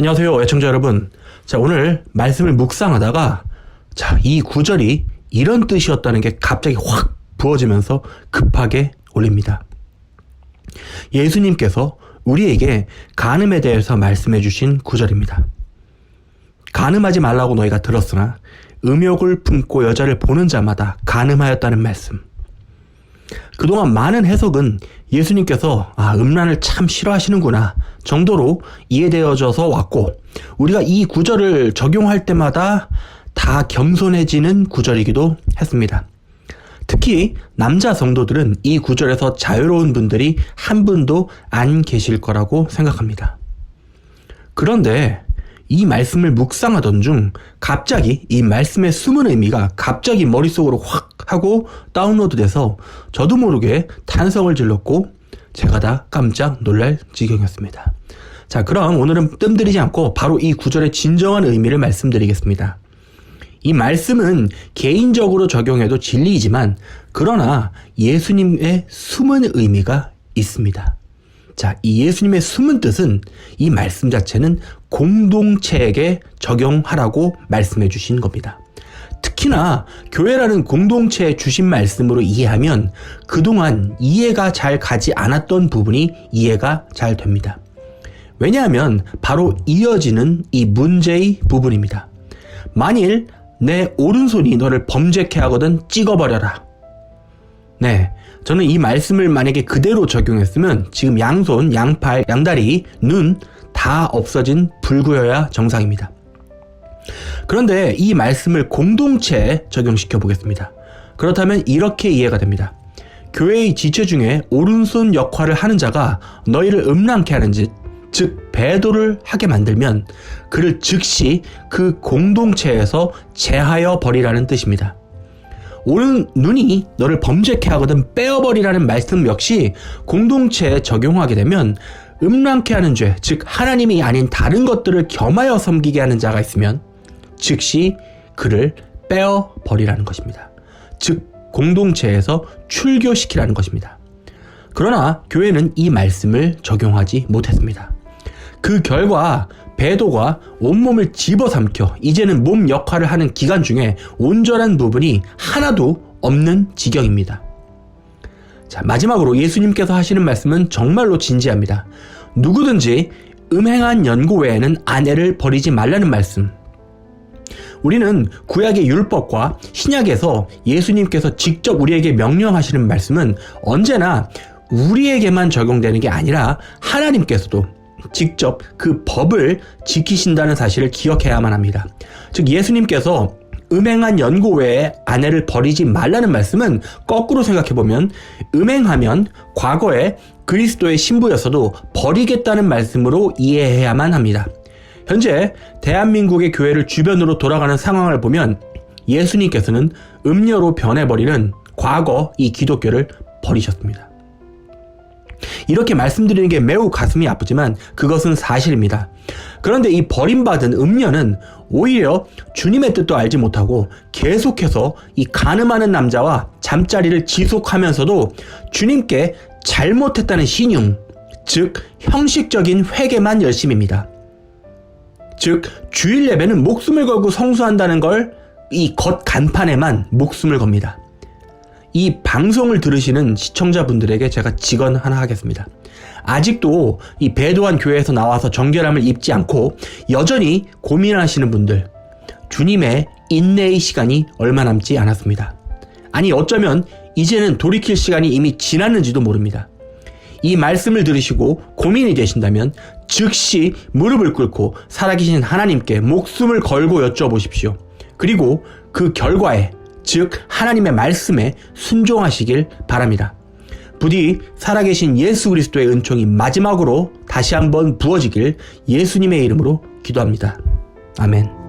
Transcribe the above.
안녕하세요, 애청자 여러분. 자, 오늘 말씀을 묵상하다가 이 구절이 이런 뜻이었다는 게 갑자기 확 부어지면서 급하게 올립니다. 예수님께서 우리에게 간음에 대해서 말씀해 주신 구절입니다. 간음하지 말라고 너희가 들었으나 음욕을 품고 여자를 보는 자마다 간음하였다는 말씀. 그동안 많은 해석은 예수님께서 음란을 참 싫어하시는구나 정도로 이해되어져서 왔고, 우리가 이 구절을 적용할 때마다 다 겸손해지는 구절이기도 했습니다. 특히 남자 성도들은 이 구절에서 자유로운 분들이 한 분도 안 계실 거라고 생각합니다. 그런데 이 말씀을 묵상하던 중 갑자기 이 말씀의 숨은 의미가 갑자기 머릿속으로 확 하고 다운로드 돼서 저도 모르게 탄성을 질렀고 제가 다 깜짝 놀랄 지경이었습니다. 자, 그럼 오늘은 뜸들이지 않고 바로 이 구절의 진정한 의미를 말씀드리겠습니다. 이 말씀은 개인적으로 적용해도 진리이지만 그러나 예수님의 숨은 의미가 있습니다. 자, 이 예수님의 숨은 뜻은 이 말씀 자체는 공동체에게 적용하라고 말씀해 주신 겁니다. 특히나 교회라는 공동체에 주신 말씀으로 이해하면 그동안 이해가 잘 가지 않았던 부분이 이해가 잘 됩니다. 왜냐하면 바로 이어지는 이 문제의 부분입니다. 만일 내 오른손이 너를 범죄케 하거든 찍어버려라. 네, 저는 이 말씀을 만약에 그대로 적용했으면 지금 양손, 양팔, 양다리, 눈 다 없어진 불구여야 정상입니다. 그런데 이 말씀을 공동체에 적용시켜 보겠습니다. 그렇다면 이렇게 이해가 됩니다. 교회의 지체 중에 오른손 역할을 하는 자가 너희를 음란케 하는 즉 배도를 하게 만들면 그를 즉시 그 공동체에서 제하여 버리라는 뜻입니다. 오른 눈이 너를 범죄케 하거든 빼어버리라는 말씀 역시 공동체에 적용하게 되면 음란케 하는 죄, 즉 하나님이 아닌 다른 것들을 겸하여 섬기게 하는 자가 있으면 즉시 그를 빼어버리라는 것입니다. 즉 공동체에서 출교시키라는 것입니다. 그러나 교회는 이 말씀을 적용하지 못했습니다. 그 결과 배도가 온몸을 집어삼켜 이제는 몸 역할을 하는 기간 중에 온전한 부분이 하나도 없는 지경입니다. 자, 마지막으로 예수님께서 하시는 말씀은 정말로 진지합니다. 누구든지 음행한 연고 외에는 아내를 버리지 말라는 말씀. 우리는 구약의 율법과 신약에서 예수님께서 직접 우리에게 명령하시는 말씀은 언제나 우리에게만 적용되는 게 아니라 하나님께서도 직접 그 법을 지키신다는 사실을 기억해야만 합니다. 즉 예수님께서 음행한 연고 외에 아내를 버리지 말라는 말씀은 거꾸로 생각해보면 음행하면 과거에 그리스도의 신부였어도 버리겠다는 말씀으로 이해해야만 합니다. 현재 대한민국의 교회를 주변으로 돌아가는 상황을 보면 예수님께서는 음녀로 변해버리는 과거 이 기독교를 버리셨습니다. 이렇게 말씀드리는 게 매우 가슴이 아프지만 그것은 사실입니다. 그런데 이 버림받은 음녀는 오히려 주님의 뜻도 알지 못하고 계속해서 이 간음하는 남자와 잠자리를 지속하면서도 주님께 잘못했다는 신용, 즉 형식적인 회개만 열심입니다. 즉 주일 예배는 목숨을 걸고 성수한다는 걸 이 겉 간판에만 목숨을 겁니다. 이 방송을 들으시는 시청자분들에게 제가 직언 하나 하겠습니다. 아직도 이 배도한 교회에서 나와서 정결함을 입지 않고 여전히 고민하시는 분들, 주님의 인내의 시간이 얼마 남지 않았습니다. 아니 어쩌면 이제는 돌이킬 시간이 이미 지났는지도 모릅니다. 이 말씀을 들으시고 고민이 되신다면 즉시 무릎을 꿇고 살아계신 하나님께 목숨을 걸고 여쭤보십시오. 그리고 그 결과에 즉 하나님의 말씀에 순종하시길 바랍니다. 부디 살아계신 예수 그리스도의 은총이 마지막으로 다시 한번 부어지길 예수님의 이름으로 기도합니다. 아멘.